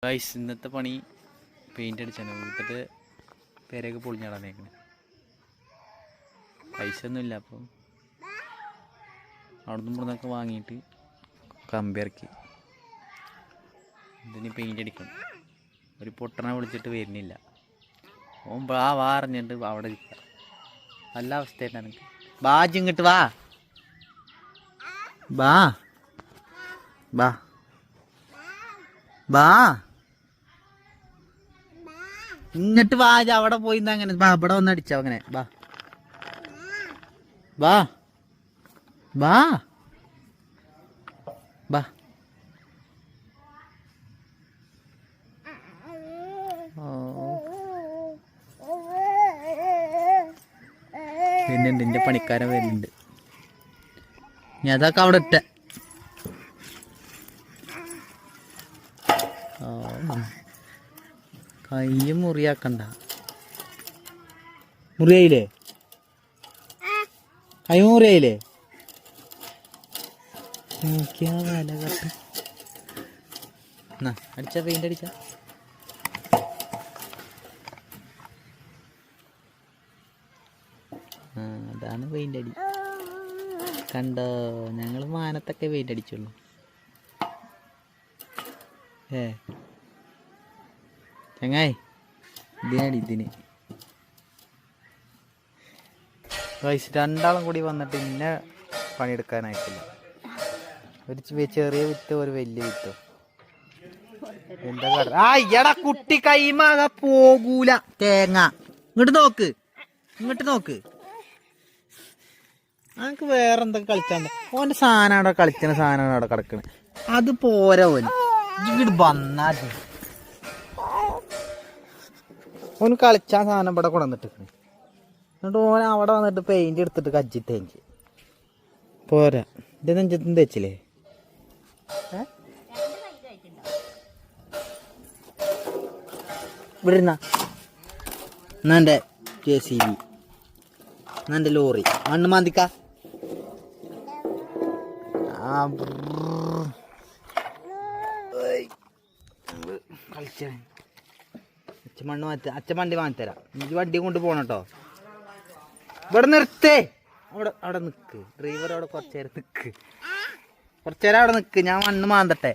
Guys ഇന്നത്തെ പണി paint അടിച്ചാണ്. വീട്ടിൽ പേരൊക്കെ പൊളിഞ്ഞാടാനേക്കണേ. പൈസ ഒന്നുമില്ല. അപ്പം അവിടുന്ന് ഇവിടുന്നൊക്കെ വാങ്ങിയിട്ട് കമ്പി ഇറക്കി ഇതിന് പെയിൻ്റ് അടിക്കണം. ഒരു പൊട്ടനെ വിളിച്ചിട്ട് വരുന്നില്ല. ഓൻ വാ അറിഞ്ഞിട്ട് അവിടെ ഇരിക്കുക. നല്ല അവസ്ഥയായിട്ടാണ് എനിക്ക്. ബാജ് ഇങ്ങോട്ട് വാ ബാ ബാ ബാ ഇങ്ങോട്ട് വാ. അവിടെ പോയി അങ്ങനെ ബാ. ഇവിടെ വന്ന് അടിച്ചോ അങ്ങനെ. ബാ ബാ ബാ ബാ. വരുന്നുണ്ട്, എൻ്റെ പണിക്കാരൻ വരുന്നുണ്ട്. ഞാൻ അതൊക്കെ അവിടെ ഇട്ട. കയ്യും മുറിയാക്കണ്ട. മുറിയായില്ലേ? കൈ മുറിയായില്ലേ? നോക്കിയാ വില കട്ട്. എന്നാ അടിച്ച പെയിന്റ് അടിച്ച. അതാണ് പെയിന്റ് അടി. കണ്ടോ, ഞങ്ങൾ മാനത്തൊക്കെ പെയിന്റ് അടിച്ചുള്ളൂ. ചങ്ങായി ഇതിനടി ഇതിന് വയസ്സ് രണ്ടാളും കൂടി വന്നിട്ട് ഇന്നെ പണിയെടുക്കാനായിട്ടില്ല. ഒരു ചെറിയ വിത്തോ ഒരു വലിയ വിത്തോ എന്താ എടാ കുട്ടി കൈമാകാ പോകൂല. തേങ്ങ ഇങ്ങോട്ട് നോക്ക്, ഇങ്ങോട്ട് നോക്ക്. നമുക്ക് വേറെ എന്തൊക്കെ കളിച്ചാണ്ട് ഓൻ്റെ സാധനം അവിടെ കളിക്കുന്ന സാധനമാണ് അവിടെ കിടക്കണത്. അത് പോരാ. ഓന് ഇങ്ങോട്ട് വന്നാൽ ഓന് കളിച്ചാൻ സാധനം ഇവിടെ കൊണ്ടുവന്നിട്ട് എന്നിട്ട് ഓൻ അവിടെ വന്നിട്ട് പെയിന്റ് എടുത്തിട്ട് കജ്ജിട്ട് എനിക്ക് പോരാ. എൻ്റെ നെഞ്ചത്തും തെച്ചില്ലേ? ഇവിടെ ഇരുന്നാ എന്നാ എൻ്റെ JCB, എന്നാ എൻ്റെ ലോറി മണ്ണ് മാന്തിക്ക. കളിച്ച അച്ഛൻ മണ്ണ് മാറ്റി, അച്ഛൻ വണ്ടി വാങ്ങിത്തരാം. എനിക്ക് വണ്ടി കൊണ്ട് പോകണം കേട്ടോ. ഇവിടെ നിർത്തേ. അവിടെ നിൽക്ക്. ഡ്രൈവർ അവിടെ കുറച്ചു നേരം നിൽക്ക്. കുറച്ചു നേരം അവിടെ നിൽക്ക്. ഞാൻ മണ്ണ് മാന്തട്ടെ.